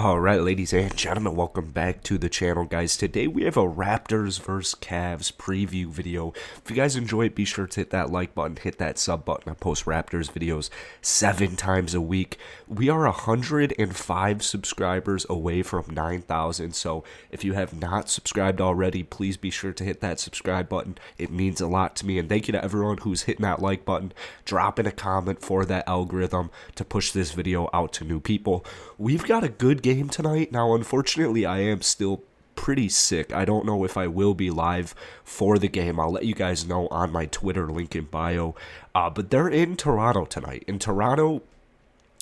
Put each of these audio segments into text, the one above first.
Alright, ladies and gentlemen, welcome back to the channel, guys. Today we have a Raptors vs. Cavs preview video. If you guys enjoy it, be sure to hit that like button, hit that sub button. I post Raptors videos 7 times a week. We are 105 subscribers away from 9,000, so if you have not subscribed already, please be sure to hit that subscribe button. It means a lot to me, and thank you to everyone who's hitting that like button, dropping a comment for that algorithm to push this video out to new people. We've got a good game tonight. Now, unfortunately, I am still pretty sick. I don't know if I will be live for the game. I'll let you guys know on my Twitter link in bio. But they're in Toronto tonight. In Toronto,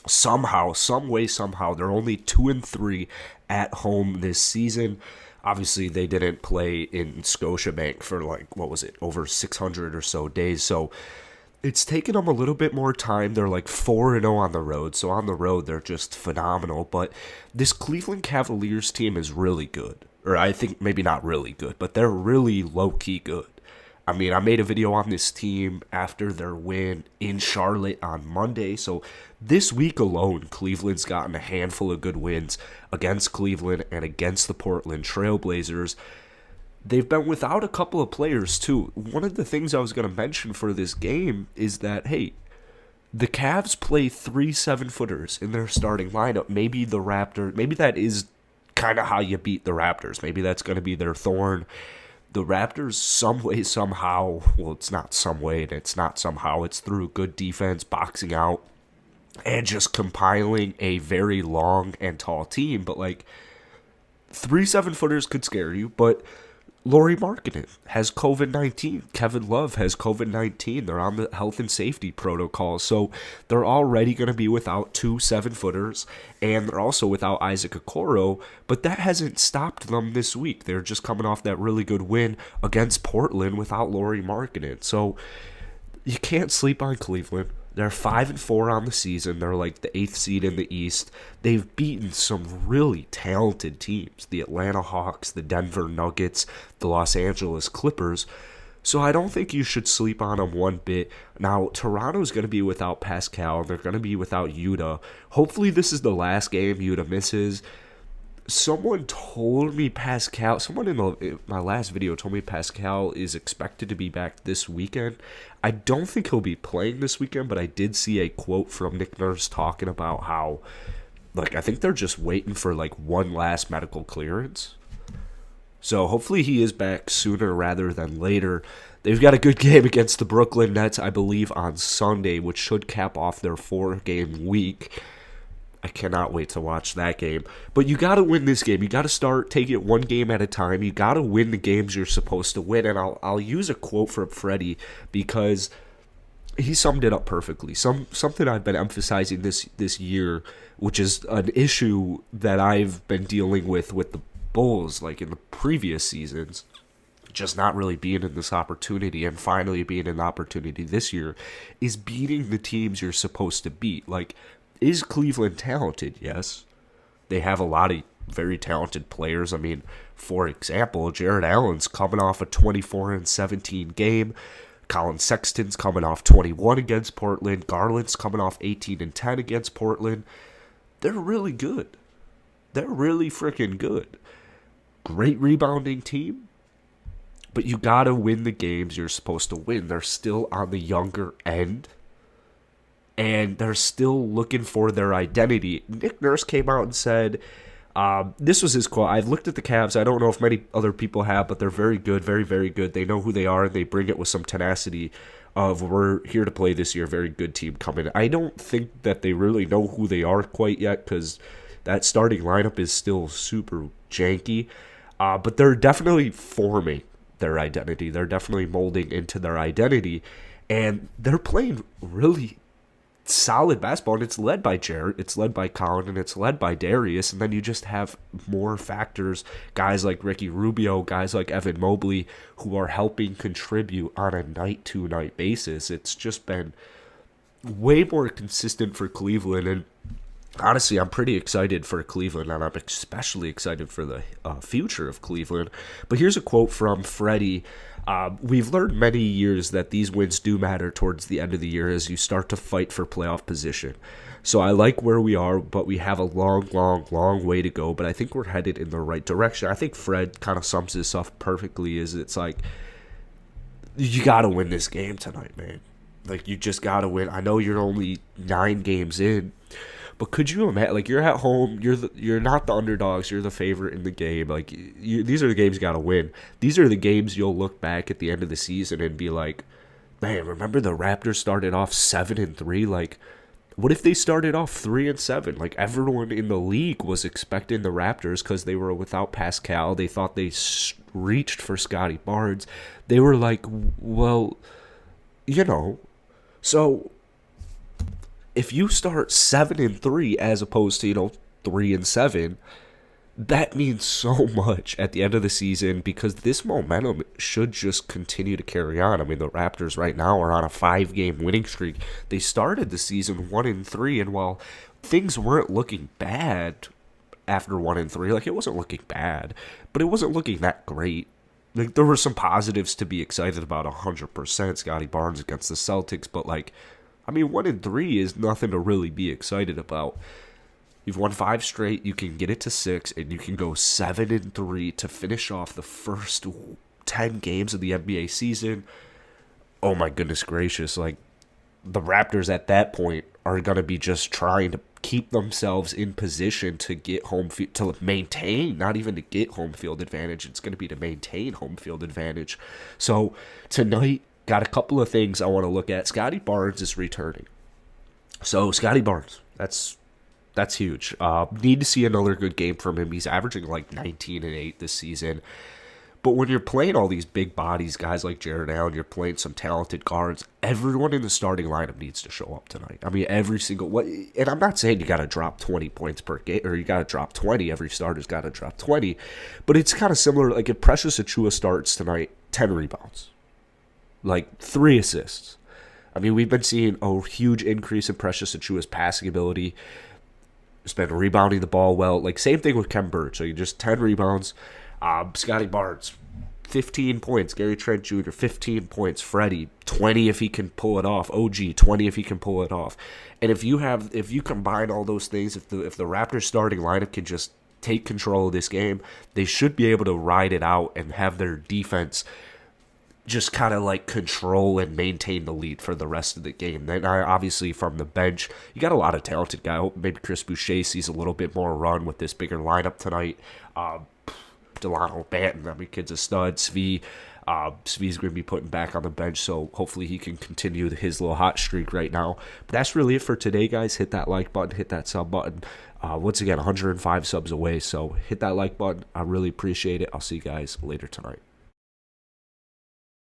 somehow, some way, somehow, they're only 2-3 at home this season. Obviously, they didn't play in Scotiabank for over 600 or so days. So it's taken them a little bit more time. They're 4-0 on the road. So on the road, they're just phenomenal. But this Cleveland Cavaliers team is really good. Or I think maybe not really good, but they're really low-key good. I mean, I made a video on this team after their win in Charlotte on Monday. So this week alone, Cleveland's gotten a handful of good wins against Cleveland and against the Portland Trail Blazers. They've been without a couple of players, too. One of the things I was going to mention for this game is that, hey, the Cavs play 3 7-footers in their starting lineup. Maybe the Raptors, maybe that is kind of how you beat the Raptors. Maybe that's going to be their thorn. The Raptors, some way, somehow, well, it's not some way, and it's not somehow, it's through good defense, boxing out, and just compiling a very long and tall team. But, 3 7-footers could scare you, but Lauri Markkanen has COVID-19. Kevin Love has COVID-19. They're on the health and safety protocol. So they're already going to be without 2 7-footers, and they're also without Isaac Okoro, but that hasn't stopped them this week. They're just coming off that really good win against Portland without Lauri Markkanen. So you can't sleep on Cleveland. They're 5-4 on the season. They're the 8th seed in the East. They've beaten some really talented teams. The Atlanta Hawks, the Denver Nuggets, the Los Angeles Clippers. So I don't think you should sleep on them one bit. Now, Toronto's going to be without Pascal. They're going to be without Yuta. Hopefully this is the last game Yuta misses. Someone told me someone in my last video told me Pascal is expected to be back this weekend. I don't think he'll be playing this weekend, but I did see a quote from Nick Nurse talking about how, I think they're just waiting for, one last medical clearance. So hopefully he is back sooner rather than later. They've got a good game against the Brooklyn Nets, I believe, on Sunday, which should cap off their 4-game week. I cannot wait to watch that game. But you got to win this game. You got to start taking it one game at a time. You got to win the games you're supposed to win. And I'll use a quote from Freddie because he summed it up perfectly. Something I've been emphasizing this year, which is an issue that I've been dealing with the Bulls, in the previous seasons, just not really being in this opportunity and finally being an opportunity this year, is beating the teams you're supposed to beat. Is Cleveland talented? Yes. They have a lot of very talented players. I mean, for example, Jared Allen's coming off a 24-17 game. Colin Sexton's coming off 21 against Portland. Garland's coming off 18-10 against Portland. They're really good. They're really freaking good. Great rebounding team. But you got to win the games you're supposed to win. They're still on the younger end. And they're still looking for their identity. Nick Nurse came out and said, this was his quote, "I've looked at the Cavs. I don't know if many other people have, but they're very good, very, very good. They know who they are, and they bring it with some tenacity of we're here to play this year. Very good team coming." I don't think that they really know who they are quite yet because that starting lineup is still super janky. But they're definitely forming their identity. They're definitely molding into their identity. And they're playing really solid basketball, and it's led by Jarrett, it's led by Colin, and it's led by Darius, and then you just have more factors, guys like Ricky Rubio, guys like Evan Mobley, who are helping contribute on a night-to-night basis. It's just been way more consistent for Cleveland, and honestly, I'm pretty excited for Cleveland, and I'm especially excited for the future of Cleveland. But here's a quote from Freddie. We've learned many years that these wins do matter towards the end of the year as you start to fight for playoff position. So I like where we are, but we have a long way to go. But I think we're headed in the right direction. I think Fred kind of sums this up perfectly. Is it's like, you got to win this game tonight, man. Like, you just got to win. I know you're only 9 games in, but could you imagine? Like, you're at home. You're not the underdogs. You're the favorite in the game. Like, these are the games you got to win. These are the games you'll look back at the end of the season and be like, man, remember the Raptors started off 7-3? Like, what if they started off 3-7? Like, everyone in the league was expecting the Raptors because they were without Pascal. They thought they reached for Scotty Barnes. They were like, well, you know. So if you start 7-3 as opposed to 3-7, that means so much at the end of the season because this momentum should just continue to carry on. I mean, the Raptors right now are on a 5-game winning streak. They started the season 1-3, and while things weren't looking bad after 1-3, like, it wasn't looking bad, but it wasn't looking that great. Like, there were some positives to be excited about 100%. Scotty Barnes against the Celtics, but, like, I mean, 1-3 is nothing to really be excited about. You've won 5 straight, you can get it to 6, and you can go 7-3 to finish off the first 10 games of the NBA season. Oh my goodness gracious, like, the Raptors at that point are going to be just trying to keep themselves in position to get home field, to maintain, not even to get home field advantage. It's going to be to maintain home field advantage. So tonight, got a couple of things I want to look at. Scotty Barnes is returning. So Scotty Barnes, that's huge. Need to see another good game from him. He's averaging like 19-8 this season. But when you're playing all these big bodies, guys like Jared Allen, you're playing some talented guards, everyone in the starting lineup needs to show up tonight. I mean, every single one. And I'm not saying you got to drop 20 points per game, or you got to drop 20. Every starter's got to drop 20. But it's kind of similar. Like, if Precious Achiuwa starts tonight, 10 rebounds. Like, 3 assists. I mean, we've been seeing a huge increase in Precious Achiuwa's passing ability. He's been rebounding the ball well. Like, same thing with Khem Birch. So you just 10 rebounds. Scotty Barnes, 15 points. Gary Trent Jr., 15 points. Freddie, 20 if he can pull it off. OG, 20 if he can pull it off. And if you combine all those things, if the Raptors starting lineup can just take control of this game, they should be able to ride it out and have their defense just kind of like control and maintain the lead for the rest of the game. Then obviously from the bench, you got a lot of talented guys. I hope maybe Chris Boucher sees a little bit more run with this bigger lineup tonight. Delano Banton, I mean, kid's a stud. Svi, Svi's going to be putting back on the bench, so hopefully he can continue his little hot streak right now. But that's really it for today, guys. Hit that like button, hit that sub button. Once again, 105 subs away, so hit that like button. I really appreciate it. I'll see you guys later tonight.